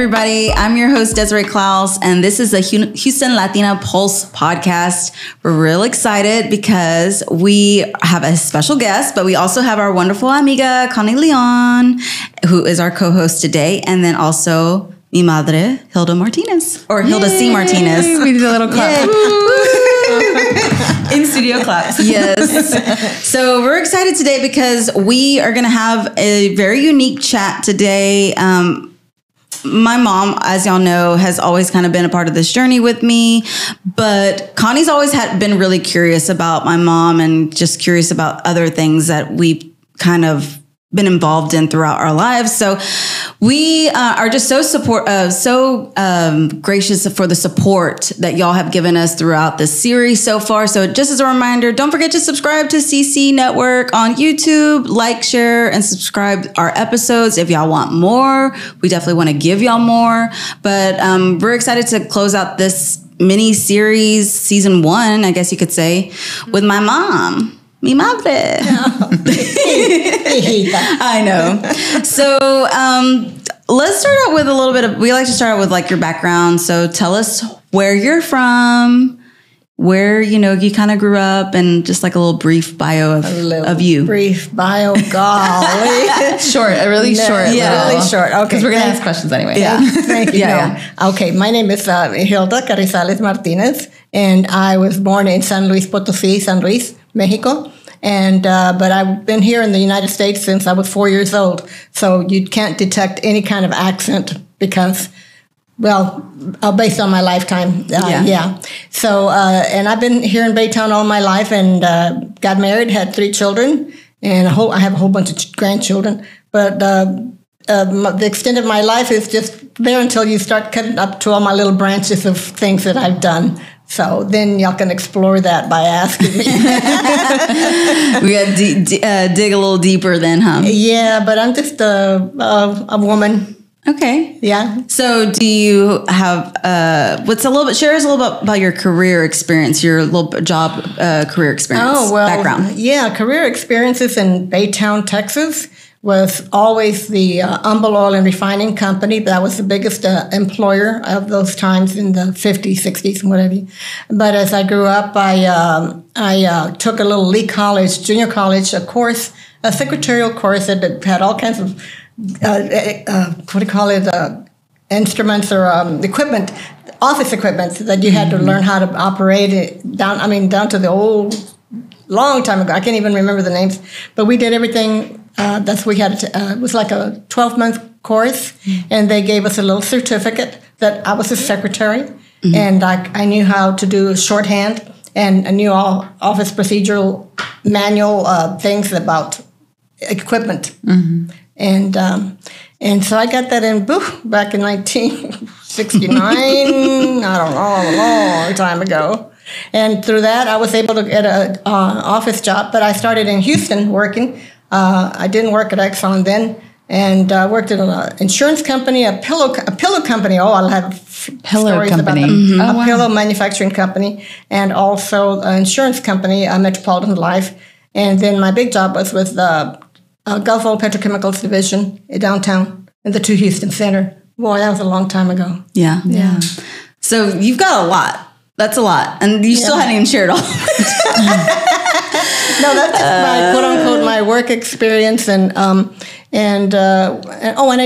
everybody. I'm your host, Desireé Klaus, and this is the Houston Latina Pulse Podcast. We're real excited because we have a special guest, but we also have our wonderful amiga, Connie Leon, who is our co-host today, and then also mi madre, Hilda Martinez, or Hilda C. Martinez. We did a little clap. In studio claps. Yes. So we're excited today because we are going to have a very unique chat today. My mom, as y'all know, has always kind of been a part of this journey with me, but Connie's always been really curious about my mom and just curious about other things that we've kind of been involved in throughout our lives. So we are just so gracious for the support that y'all have given us throughout this series so far. So just as a reminder, don't forget to subscribe to CC Network on YouTube, like, share, and subscribe our episodes. If y'all want more, we definitely want to give y'all more. But we're excited to close out this mini series, season 1, I guess you could say, with my mom. Mi madre. I know. So let's start out with a little bit of, we like to start out with like your background. So tell us where you're from, where, you know, you kind of grew up, and just like a little brief bio of you. Brief bio, golly. Short, a really short. Yeah, really short. Okay. Because we're going to ask questions anyway. Yeah. Thank you. Yeah. Okay. My name is Hilda Martinez, and I was born in San Luis Potosi, San Luis, Mexico. And but I've been here in the United States since I was 4 years old. So you can't detect any kind of accent because, well, based on my lifetime. Yeah. So, and I've been here in Baytown all my life, and got married, had 3 children, and I have a whole bunch of grandchildren. But the extent of my life is just there until you start cutting up to all my little branches of things that I've done. So then y'all can explore that by asking me. We got to dig a little deeper then, huh? Yeah, but I'm just a woman. Okay. Yeah. So do you have, share us a little bit about your career experience, your little job career experience, background. Yeah, career experiences in Baytown, Texas. Was always the Humble Oil and Refining Company. That was the biggest employer of those times in the 50s, 60s, and whatever. But as I grew up, I took a little Lee College, junior college, a secretarial course that had all kinds of, instruments or equipment, office equipment that you had to learn how to operate it down to the old, long time ago. I can't even remember the names, but we did everything. We had it was like a 12-month course, and they gave us a little certificate that I was a secretary, and I knew how to do shorthand, and I knew all office procedural manual things about equipment, and so I got that in back in 1969. I don't know, a long time ago. And through that, I was able to get an office job, but I started in Houston working. I didn't work at Exxon then, and worked at an insurance company, a pillow company. Oh, I'll have stories about that. A pillow manufacturing company, and also an insurance company, Metropolitan Life. And then my big job was with the Gulf Oil Petrochemicals Division downtown in the 2 Houston Center. Boy, that was a long time ago. Yeah. So you've got a lot. That's a lot. And you still hadn't even shared all. No, that's just my quote-unquote my work experience, and I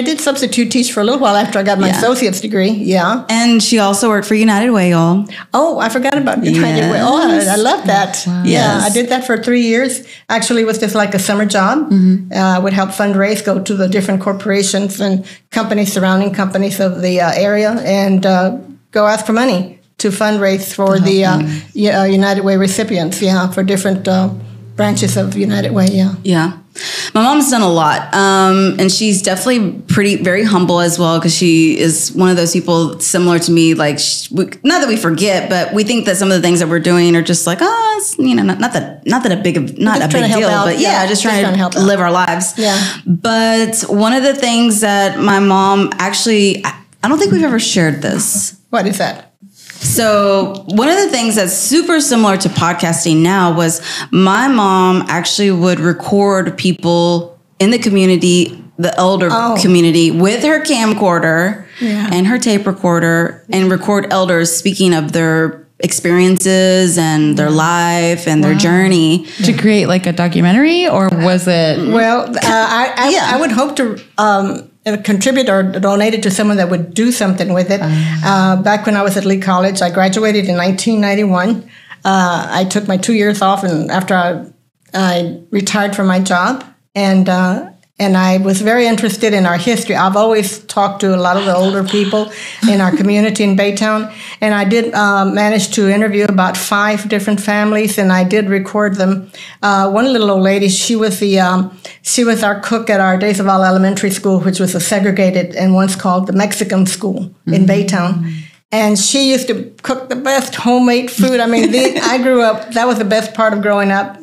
did substitute teach for a little while after I got my associate's degree. Yeah, and she also worked for United Way, y'all. Oh, I forgot about United Way. Oh, I love that. Wow. Yeah, I did that for 3 years. Actually, it was just like a summer job. Would help fundraise, go to the different corporations and companies, surrounding companies of the area, and go ask for money to fundraise for the United Way recipients. Yeah, for different branches of United Way. Yeah. My mom's done a lot, and she's definitely very humble as well, because she is one of those people similar to me. Like, not that we forget, but we think that some of the things that we're doing are just like, it's, not a big deal, but just trying to live our lives. Yeah. But one of the things that my mom actually, I don't think we've ever shared this. What is that? So one of the things that's super similar to podcasting now was my mom actually would record people in the community the elder community with her camcorder and her tape recorder and record elders speaking of their experiences and their life and their journey. To create like a documentary, or was it? Well, I would hope to contribute or donate it to someone that would do something with it. Back when I was at Lee College, I graduated in 1991. I took my 2 years off, and after I retired from my job, and I was very interested in our history. I've always talked to a lot of the older people in our community in Baytown, and I did manage to interview about 5 different families, and I did record them. One little old lady, she was our cook at our Days of All Elementary School, which was a segregated and once called the Mexican school in Baytown. And she used to cook the best homemade food. I mean, I grew up, that was the best part of growing up,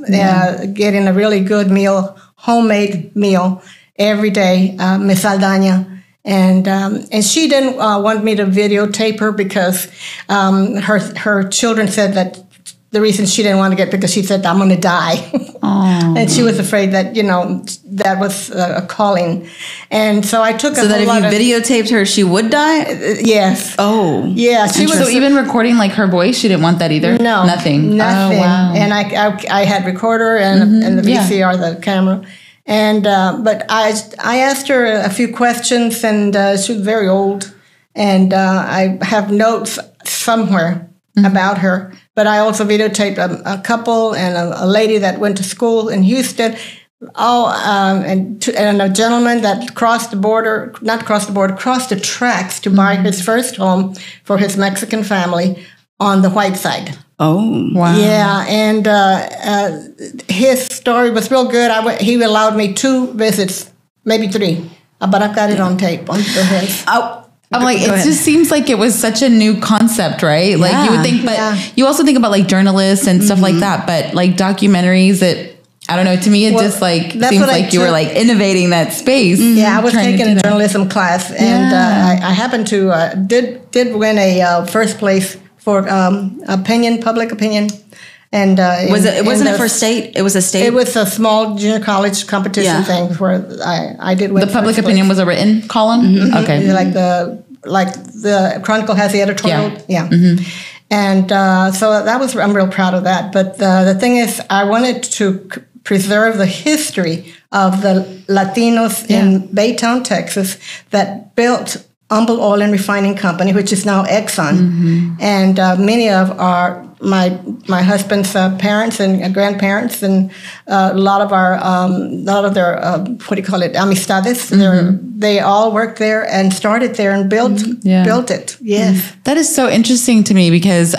getting a really good meal, homemade meal every day, Miss Aldaña. And she didn't want me to videotape her because her children said that the reason she didn't want to get, because she said, I'm going to die. And she was afraid that, that was a calling. And so I took so that if you videotaped her, she would die? Yes. Oh. Yeah. She was. So even recording like her voice, she didn't want that either? No. Nothing. Nothing. Oh, wow. And I had recorder and the VCR, the camera. And but I asked her a few questions, and she was very old. And I have notes somewhere about her. But I also videotaped a couple and a lady that went to school in Houston. And a gentleman that crossed the tracks to buy his first home for his Mexican family on the white side. Oh, wow. Yeah, and his story was real good. He allowed me 2 visits, maybe 3, but I've got it on tape. I'm like, it just seems like it was such a new concept, right? Like you would think, but you also think about like journalists and stuff like that, but like documentaries, I don't know, to me it just like seems like you were like innovating that space. Yeah, I was taking a journalism class, and I happened to did win a first place for public opinion. And it wasn't a first state? It was a state? It was a small junior college competition thing where I did win. The public opinion was a written column? Okay. Like the Chronicle has the editorial. Yeah. And so I'm real proud of that. But the thing is, I wanted to preserve the history of the Latinos in Baytown, Texas, that built Humble Oil and Refining Company, which is now Exxon. And many of my husband's parents and grandparents, and a lot of their amistades, they all worked there and started there and built it. Yes. That is so interesting to me because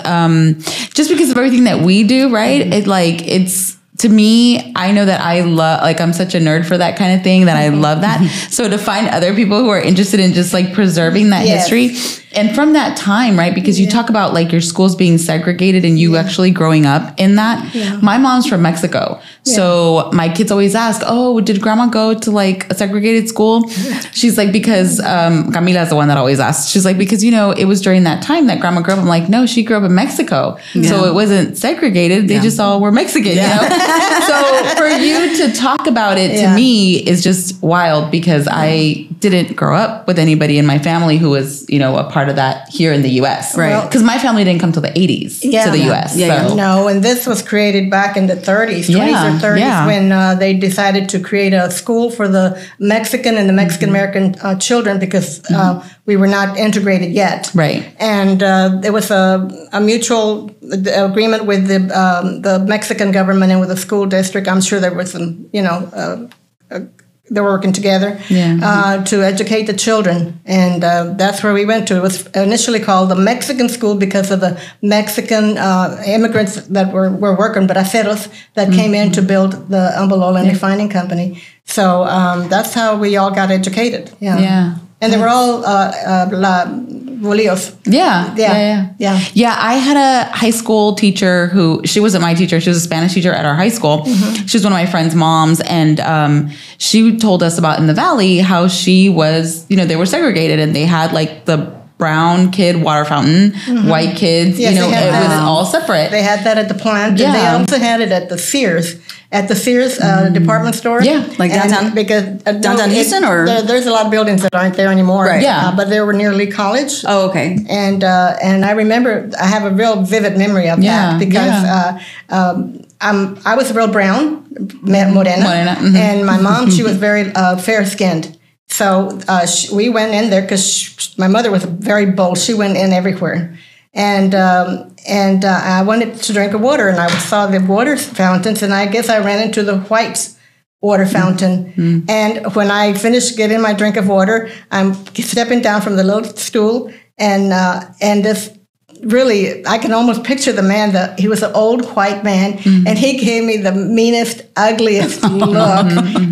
just because of everything that we do, right? It's to me, I know that I love, I'm such a nerd for that kind of thing that I love that. So to find other people who are interested in just preserving that history. And from that time, right? Because you talk about your schools being segregated and you actually growing up in that. Yeah. My mom's from Mexico. Yeah. So my kids always ask, oh, did grandma go to a segregated school? She's like, because Camila's the one that always asks. She's like, because, it was during that time that grandma grew up. I'm like, no, she grew up in Mexico. Yeah. So it wasn't segregated. They just all were Mexican, So for you to talk about it to me is just wild because I didn't grow up with anybody in my family who was, a part of that here in the U.S. Right. Because my family didn't come till the 80s to the U.S. No, and this was created back in the 30s, 20s or 30s when they decided to create a school for the Mexican and the Mexican-American children because we were not integrated yet. Right. And there was a mutual agreement with the Mexican government and with the school district. I'm sure there was some, they were working together to educate the children. And that's where we went to. It was initially called the Mexican School because of the Mexican immigrants that were working, braceros, that came in to build the Humble Oil and Refining Company. So that's how we all got educated. Yeah. And they were all Bolillos. Yeah, I had a high school teacher she wasn't my teacher. She was a Spanish teacher at our high school. She was one of my friend's moms. And she told us about in the Valley how she was, they were segregated and they had the brown kid water fountain, white kids, it was all separate. They had that at the plant. And they also had it at the Sears. at the Sears department store. Yeah, like downtown? Because Downtown Houston, or? There's a lot of buildings that aren't there anymore. Right. Yeah. But they were near Lee College. Oh, okay. And I remember, I have a real vivid memory of that because I was real brown, morena. And my mom, she was very fair-skinned. So we went in there because my mother was very bold. She went in everywhere. And I wanted to drink water, and I saw the water fountains, and I guess I ran into the white water fountain. And when I finished getting my drink of water, I'm stepping down from the little stool, and this really, I can almost picture the man. He was an old white man, and he gave me the meanest, ugliest look,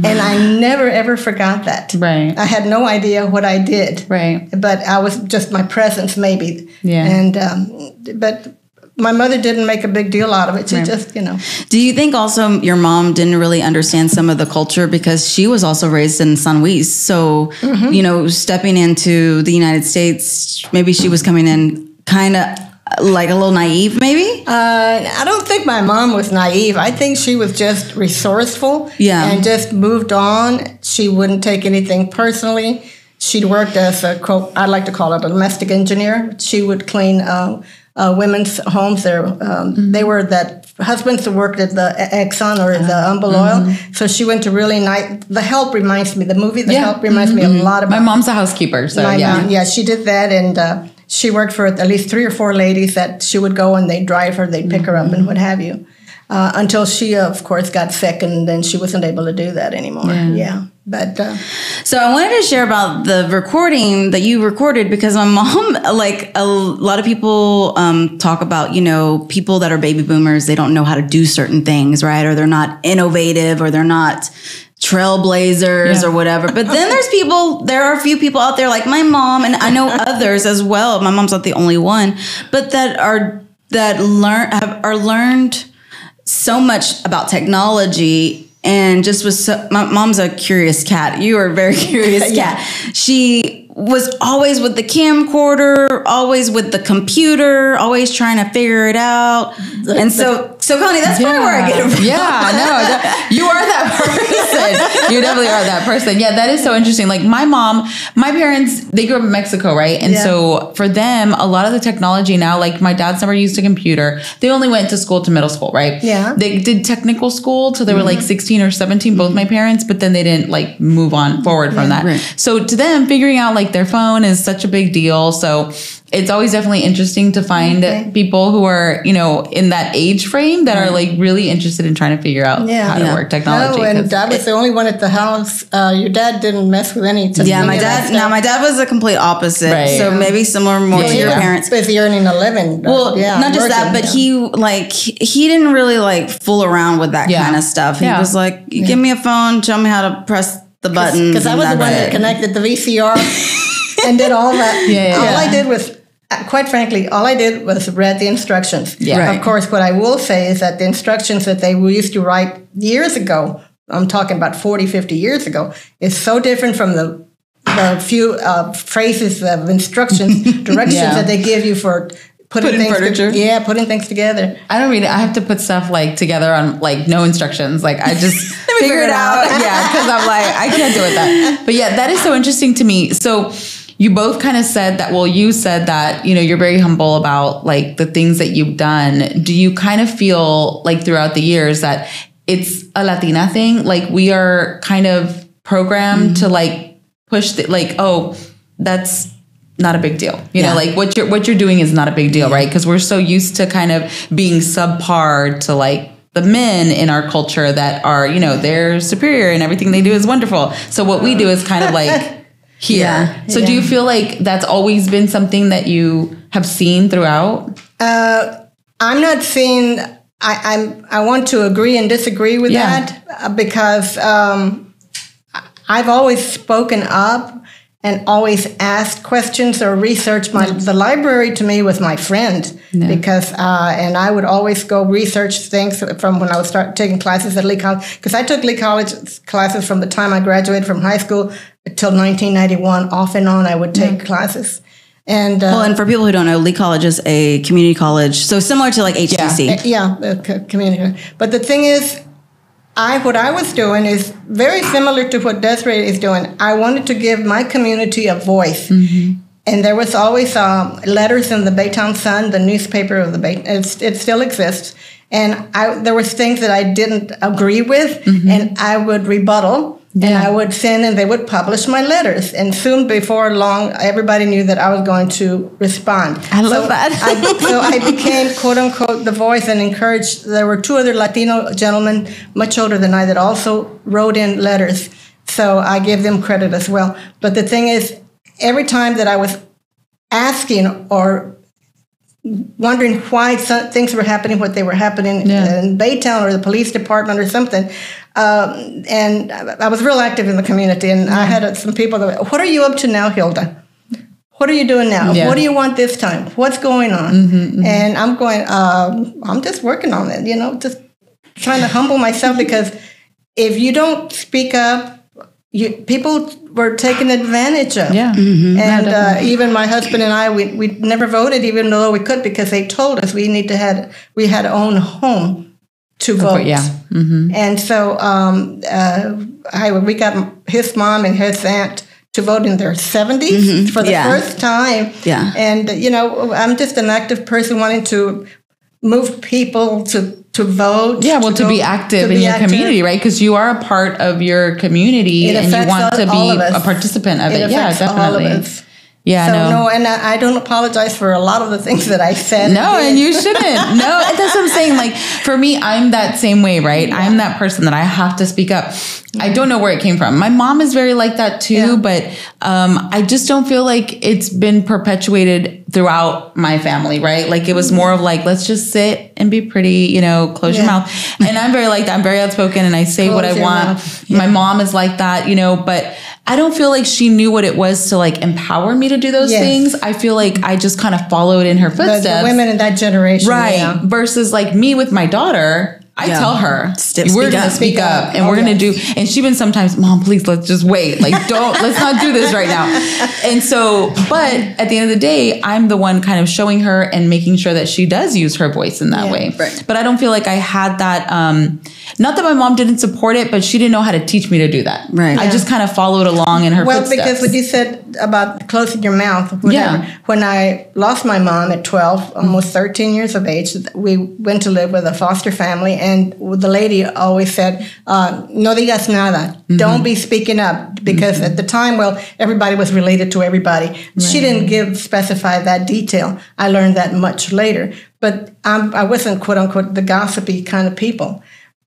and I never ever forgot that. Right. I had no idea what I did. Right. But I was just my presence, maybe. Yeah. And but my mother didn't make a big deal out of it. She just, Do you think also your mom didn't really understand some of the culture because she was also raised in San Luis? So, stepping into the United States, maybe she was coming in kind of like a little naive, maybe? I don't think my mom was naive. I think she was just resourceful and just moved on. She wouldn't take anything personally. She'd worked as I like to call it a domestic engineer. She would clean women's homes. They were that husbands who worked at the Exxon or the Humble Oil. So she went to really nice. The Help reminds me, the movie The Help reminds me a lot about. My mom's a housekeeper, so mom, she did that, and she worked for at least 3 or 4 ladies that she would go and they'd drive her, they'd pick her up and what have you. Until she, of course, got sick, and then she wasn't able to do that anymore. But so I wanted to share about the recording that you recorded, because my mom, like a lot of people talk about, people that are baby boomers, they don't know how to do certain things, right? Or they're not innovative, or they're not trailblazers or whatever. But then there are a few people out there like my mom, and I know others as well. My mom's not the only one, but that are learned so much about technology, and just my mom's a curious cat. You are a very curious cat. She was always with the camcorder, always with the computer, always trying to figure it out. And so Connie, that's probably where I get it from. You are that person. You definitely are that person. Yeah, that is so interesting. Like my parents, they grew up in Mexico, right? And so for them, a lot of the technology now, like my dad's never used a computer. They only went to school to middle school, right? Yeah. They did technical school till they were like 16 or 17, both my parents, but then they didn't like move on forward from that. Right. So to them, figuring out like their phone is such a big deal. So it's always definitely interesting to find people who are, in that age frame that are like really interested in trying to figure out how to work technology. No, and Dad was the only one at the house. Your dad didn't mess with any technology. Yeah, my dad was the complete opposite. Right. So maybe similar more to your parents. Busy earning a living. Well, not just that, but he didn't really like fool around with that kind of stuff. He was like, give me a phone, show me how to press the buttons. Because I was the one that connected the VCR and did all that. All I did was, quite frankly, read the instructions. Yeah. Right. Of course, what I will say is that the instructions that they used to write years ago, I'm talking about 40, 50 years ago, is so different from the few phrases of instructions, directions that they give you for putting things putting things together. I don't read it. I have to put stuff like together on like no instructions. Like I just figure it out. Because I'm like, I can't do it that. But that is so interesting to me. So you both kind of said that, you said that, you're very humble about like the things that you've done. Do you kind of feel like throughout the years that it's a Latina thing? Like we are kind of programmed to like push that's not a big deal. You know, like what you're doing is not a big deal, right? Because we're so used to kind of being subpar to like the men in our culture that are, they're superior and everything they do is wonderful. So what we do is kind of like here. So do you feel like that's always been something that you have seen throughout? I'm not seeing, I want to agree and disagree with that because I've always spoken up and always asked questions or researched. The library to me was my friend because, and I would always go research things from when I would start taking classes at Lee College, because I took Lee College classes from the time I graduated from high school until 1991, off and on I would take classes. And and for people who don't know, Lee College is a community college, so similar to like HTC. Community. But the thing is, what I was doing is very similar to what Desireé is doing. I wanted to give my community a voice. And there was always letters in the Baytown Sun, the newspaper of the Baytown. It still exists. And there was things that I didn't agree with, and I would rebuttal. Yeah. And I would send, and they would publish my letters. And soon before long, everybody knew that I was going to respond. I love that. So I became, quote unquote, the voice and encouraged. There were 2 other Latino gentlemen, much older than I, that also wrote in letters. So I give them credit as well. But the thing is, every time that I was asking or wondering why things were happening, what they were happening in Baytown or the police department or something. And I was real active in the community. And I had some people that were, what are you up to now, Hilda? What are you doing now? Yeah. What do you want this time? What's going on? And I'm going, I'm just working on it, just trying to humble myself, because if you don't speak up, people were taken advantage of. Yeah. And even my husband and I, we never voted, even though we could, because they told us we had to own a home to vote. Yeah. And so we got his mom and his aunt to vote in their 70s for the first time. Yeah. And, I'm just an active person wanting to move people to vote. Yeah, to be active in your community, right? Because you are a part of your community and you want to be a participant of it. Yeah, definitely. Yeah, no, and I don't apologize for a lot of the things that I said. No, and you shouldn't. No, that's what I'm saying. Like, for me, I'm that same way, right? Yeah. I'm that person that I have to speak up. I don't know where it came from. My mom is very like that too, but I just don't feel like it's been perpetuated throughout my family, right? Like, it was more of like, let's just sit and be pretty, close your mouth. And I'm very like that. I'm very outspoken and I say what I want. My mom is like that, but I don't feel like she knew what it was to like empower me to do those things. I feel like I just kind of followed in her footsteps. The women in that generation. Right. Yeah. Versus like me with my daughter, I tell her, we're going to speak up and we're going to do, and she been sometimes, Mom, please, let's just wait. Like, let's not do this right now. And so, but at the end of the day, I'm the one kind of showing her and making sure that she does use her voice in that way. Right. But I don't feel like I had that, not that my mom didn't support it, but she didn't know how to teach me to do that. Right. I just kind of followed along in her footsteps. Well, because what you said about closing your mouth, whatever. When I lost my mom at 12, almost 13 years of age, we went to live with a foster family. And the lady always said, no digas nada. Don't be speaking up. Because at the time, everybody was related to everybody. Right. She didn't specify that detail. I learned that much later. But I wasn't, quote unquote, the gossipy kind of people.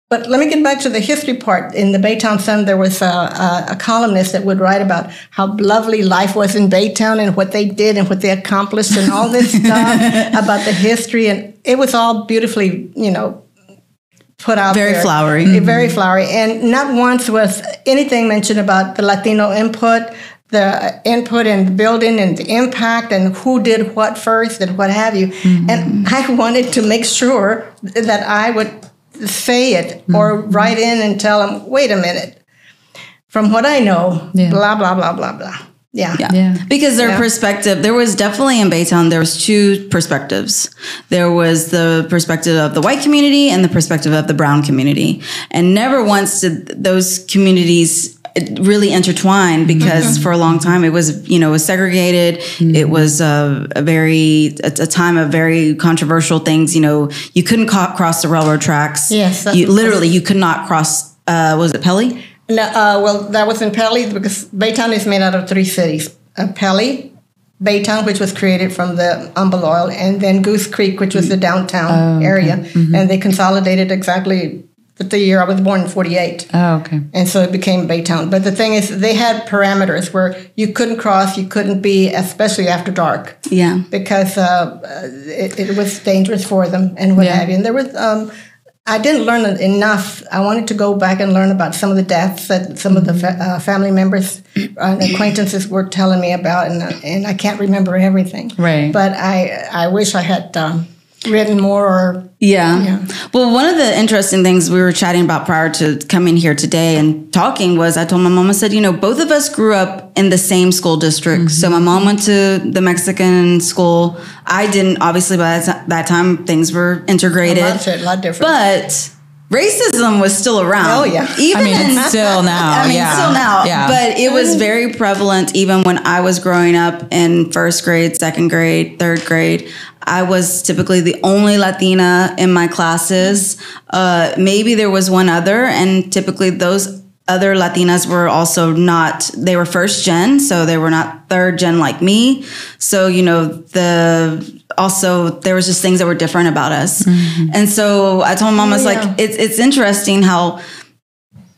But let me get back to the history part. In the Baytown Sun, there was a columnist that would write about how lovely life was in Baytown and what they did and what they accomplished and all this stuff about the history. And it was all beautifully, put out very there. Flowery. Very flowery. And not once was anything mentioned about the Latino input, the input in the building and the impact and who did what first and what have you. And I wanted to make sure that I would say it or write in and tell them, wait a minute, from what I know, blah, blah, blah, blah, blah. Yeah. Because their perspective, there was definitely in Baytown, there was 2 perspectives. There was the perspective of the white community and the perspective of the brown community. And never once did those communities really intertwine, because for a long time it was, it was segregated. It was a time of very controversial things. You couldn't cross the railroad tracks. Yes. You could not cross, was it Pelly? No, that was in Pelly, because Baytown is made out of 3 cities. Pelly, Baytown, which was created from the Humble Oil, and then Goose Creek, which was the downtown area. And they consolidated exactly the year I was born in 48. Oh, okay. And so it became Baytown. But the thing is, they had parameters where you couldn't cross, you couldn't be, especially after dark. Yeah. Because it was dangerous for them and what have you. And there was... I didn't learn enough. I wanted to go back and learn about some of the deaths that some of the family members and acquaintances were telling me about, and I can't remember everything. Right. But I wish I had written more. Well, one of the interesting things we were chatting about prior to coming here today and talking was, I told my mom, I said, both of us grew up in the same school district. So my mom went to the Mexican school. I didn't. Obviously, by that time, things were integrated. A lot different. But racism was still around. Oh, yeah. It's still now. Still now. Yeah. But it was very prevalent even when I was growing up in first grade, second grade, third grade. I was typically the only Latina in my classes. Maybe there was one other, and typically those other Latinas were also not, they were first gen, so they were not third gen like me. So, also there was just things that were different about us. Mm-hmm. And so I told Mom, I was like, it's interesting how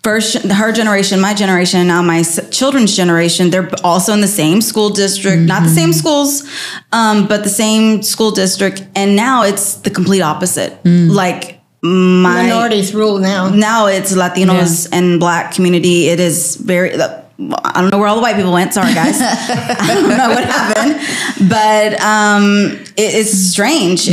her generation, my generation, and now my children's generation, they're also in the same school district, not the same schools, but the same school district. And now it's the complete opposite. Like minorities rule now. Now it's Latinos and Black community. It is very, I don't know where all the white people went. Sorry, guys. I don't know what happened, but it's strange.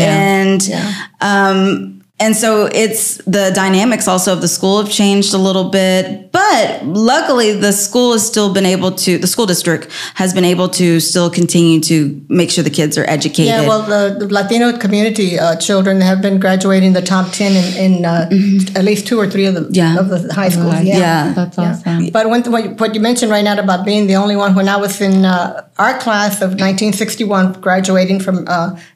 And so it's the dynamics also of the school have changed a little bit, but luckily the school has still been able to, the school district has been able to still continue to make sure the kids are educated. Yeah, well, the Latino community children have been graduating the top 10 in at least 2 or 3 of the high schools. Yeah, that's awesome. But what you mentioned right now about being the only one, when I was in our class of 1961, graduating from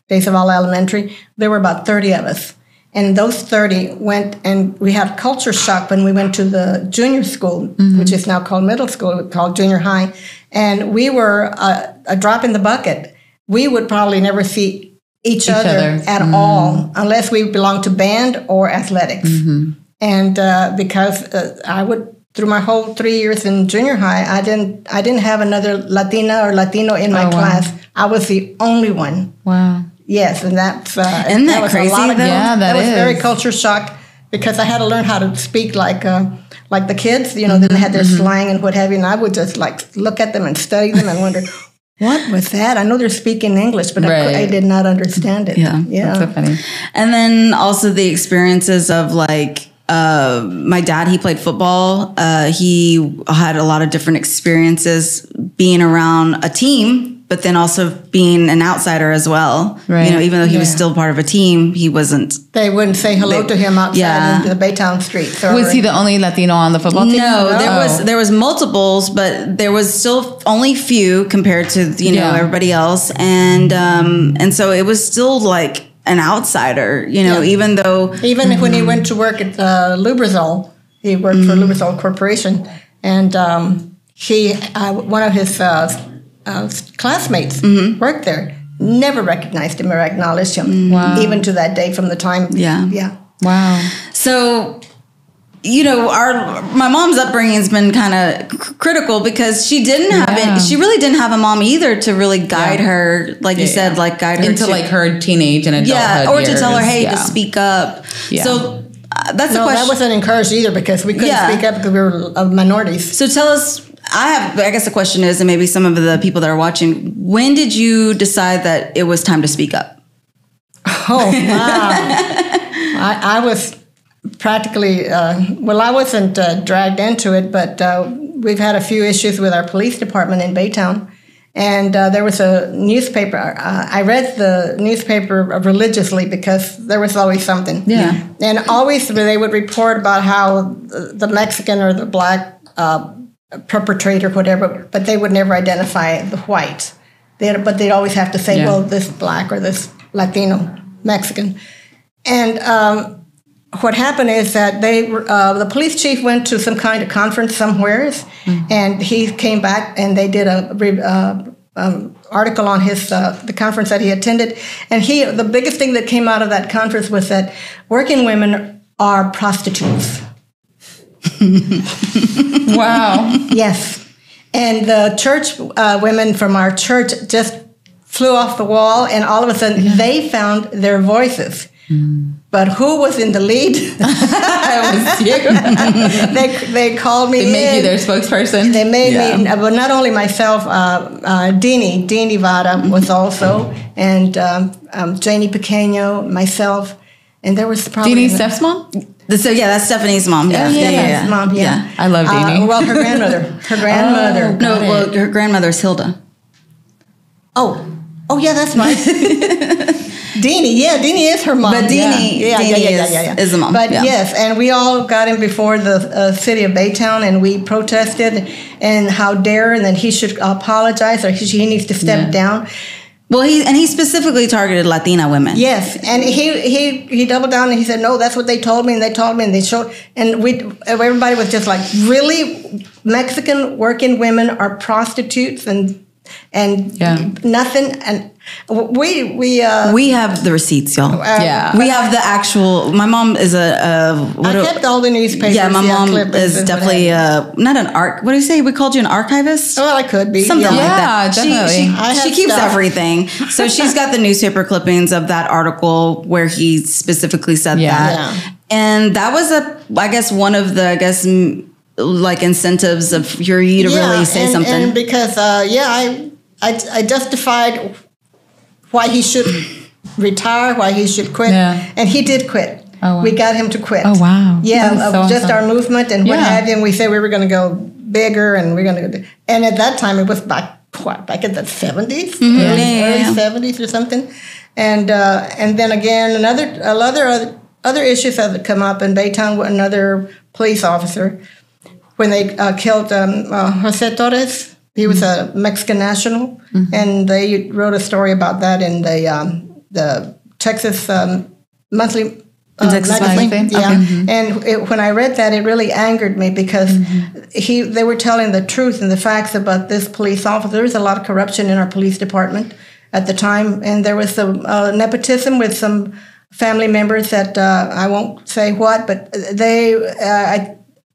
Days of All Elementary, there were about 30 of us. And those 30 went, and we had culture shock when we went to the junior school, which is now called middle school, called junior high. And we were a drop in the bucket. We would probably never see each other at all unless we belonged to band or athletics. And because I would, through my whole 3 years in junior high, I didn't have another Latina or Latino in my class. I was the only one. Wow. Yes, and that's isn't that was crazy? That was very culture shock because I had to learn how to speak like the kids. Then they had their slang and what have you, and I would just look at them and study them and wonder, what was that? I know they're speaking English, but I did not understand it. Yeah, that's so funny. And then also the experiences of my dad, he played football. He had a lot of different experiences being around a team, but then also being an outsider as well. Right. Even though he was still part of a team, he wasn't. They wouldn't say hello to him outside the Baytown streets. Was he the only Latino on the football team? No, there was multiples, but there was still only few compared to everybody else, and so it was still like an outsider. Even when he went to work at Lubrizol, he worked for Lubrizol Corporation, and one of his classmates worked there, never recognized him or acknowledged him, even to that day from the time. Wow. So, my mom's upbringing has been kind of critical because she didn't have she really didn't have a mom either to really guide her, like you said, guide her into her teenage and adulthood or to tell her, hey, to speak up. Yeah. So that's the question. That wasn't encouraged either because we couldn't speak up because we were minorities. So tell us. I guess the question is, and maybe some of the people that are watching, when did you decide that it was time to speak up? Oh, wow. I was practically, I wasn't dragged into it, but we've had a few issues with our police department in Baytown. And there was a newspaper. I read the newspaper religiously because there was always something. Yeah. And always they would report about how the Mexican or the Black perpetrator, whatever, but they would never identify the white. But they'd always have to say, well, this Black or this Latino, Mexican. And what happened is that the police chief went to some kind of conference somewhere, and he came back and they did a article on his the conference that he attended. And the biggest thing that came out of that conference was that working women are prostitutes. Wow. Yes. And the church women from our church just flew off the wall, and all of a sudden they found their voices. But who was in the lead? It was you. They called me. They made you their spokesperson. They made me, but not only myself. Dini Vada was also, and Janie Pequeño, myself, and there was probably Dini Steph's mom. So that's Stephanie's mom. Yeah. Mom. Yeah. I love Dini. Well, her grandmother. Her grandmother's Hilda. Oh, yeah, that's right. Deanie is her mom. But Deanie is the mom. But yes, and we all got him before the city of Baytown, and we protested, and how dare, and then he should apologize, or he needs to step down. Well, he specifically targeted Latina women. Yes, and he doubled down and he said, no, that's what they told me, and they showed, and everybody was just like, really, Mexican working women are prostitutes and nothing, and we have the receipts, y'all. We have the actual. My mom is I kept all the newspapers. Yeah, my mom is definitely not an art. What do you say? We called you an archivist. Well, I could be something like that. Definitely. She keeps everything. So she's got the newspaper clippings of that article where he specifically said that, and that was I guess one of the like incentives for you to really say something. And because I justified why he should retire, why he should quit, and he did quit. Oh, wow. We got him to quit. Oh wow! Yeah, just awesome. Our movement and what have you. And we said we were going to go bigger, and we're going to go. And at that time, it was back in the 70s, early 70s or something. And then again, other issues have come up in Baytown. Another police officer, when they killed Jose Torres. He was a Mexican national, and they wrote a story about that in the Texas Monthly magazine. Yeah, and when I read that, it really angered me because they were telling the truth and the facts about this police officer. There was a lot of corruption in our police department at the time, and there was some nepotism with some family members that I won't say what, but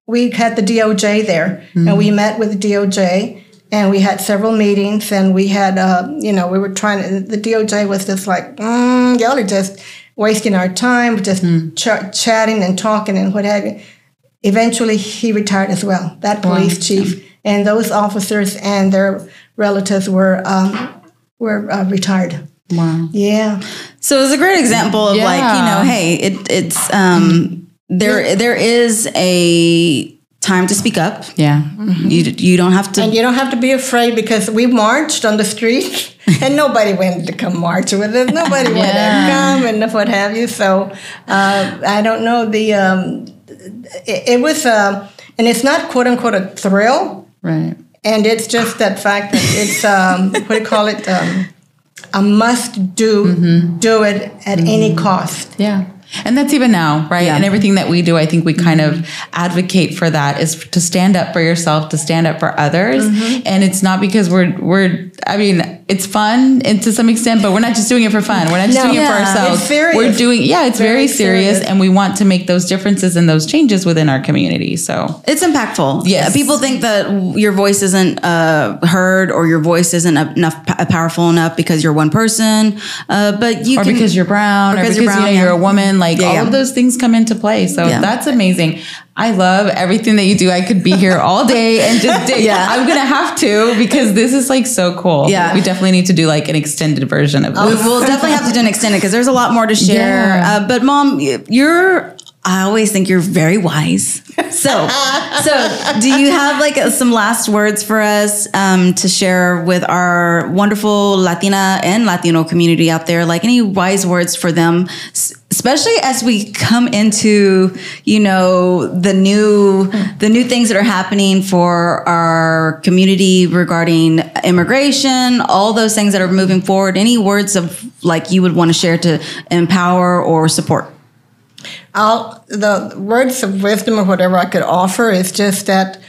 we had the DOJ there, and we met with the DOJ. And we had several meetings, and we had, we were trying. The DOJ was just like, y'all are just wasting our time, just chatting and talking and what have you. Eventually, he retired as well. That police chief and those officers and their relatives were retired. Wow. Yeah. So it's a great example of hey, it's there is a time to speak up. Yeah. You don't have to. And you don't have to be afraid, because we marched on the street and nobody wanted to come march with us. Nobody wanted to come and what have you. So I don't know. It was, and it's not quote unquote a thrill. Right. And it's just that fact that it's, what do you call it? A must do, do it at any cost. Yeah. And that's even now, right? Yeah. And everything that we do, I think we kind of advocate for that, is to stand up for yourself, to stand up for others. And it's not because it's fun and to some extent, but we're not just doing it for fun. We're not just doing it for ourselves. It's serious. We're doing, it's very serious. And we want to make those differences and those changes within our community. So it's impactful. Yes. People think that your voice isn't heard, or your voice isn't powerful enough because you're one person, but you because you're brown, or because you're a woman. Like all of those things come into play. So that's amazing. I love everything that you do. I could be here all day and just dig. I'm going to have to, because this is like so cool. Yeah. We definitely need to do like an extended version of this. We'll definitely have to do an extended, because there's a lot more to share. Yeah. But Mom, I always think you're very wise. So do you have like some last words for us to share with our wonderful Latina and Latino community out there? Like any wise words for them, especially as we come into, the new things that are happening for our community regarding immigration, all those things that are moving forward. Any words of like you would want to share to empower or support? The words of wisdom or whatever I could offer is just that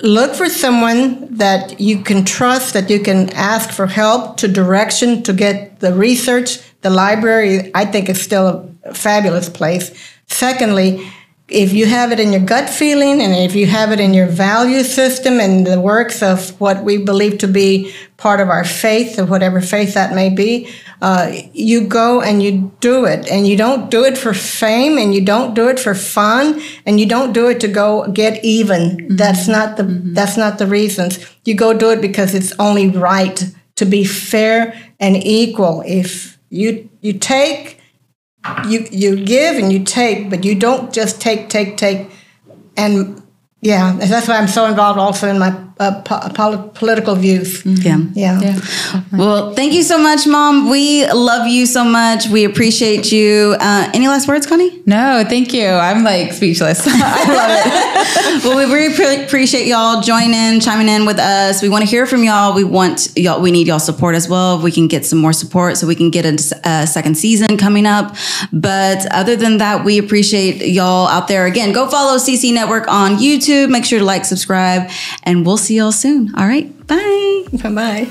look for someone that you can trust, that you can ask for help, to direction, to get the research. The library, I think, is still a fabulous place. Secondly, if you have it in your gut feeling, and if you have it in your value system and the works of what we believe to be part of our faith, or whatever faith that may be, you go and you do it. And you don't do it for fame, and you don't do it for fun, and you don't do it to go get even. That's not the reasons. You go do it because it's only right to be fair and equal. If you take, you give and you take, but you don't just take, and Yeah, that's why I'm so involved also in my political views. Yeah. Well, thank you so much, Mom. We love you so much. We appreciate you. Any last words, Connie? No, thank you. I'm like speechless. I love it. Well, we really appreciate y'all chiming in with us. We want to hear from y'all. We need y'all support as well. If we can get some more support so we can get a second season coming up. But other than that, we appreciate y'all out there. Again, go follow CC Network on YouTube. Make sure to like, subscribe, and we'll see y'all soon. All right. Bye. Bye-bye.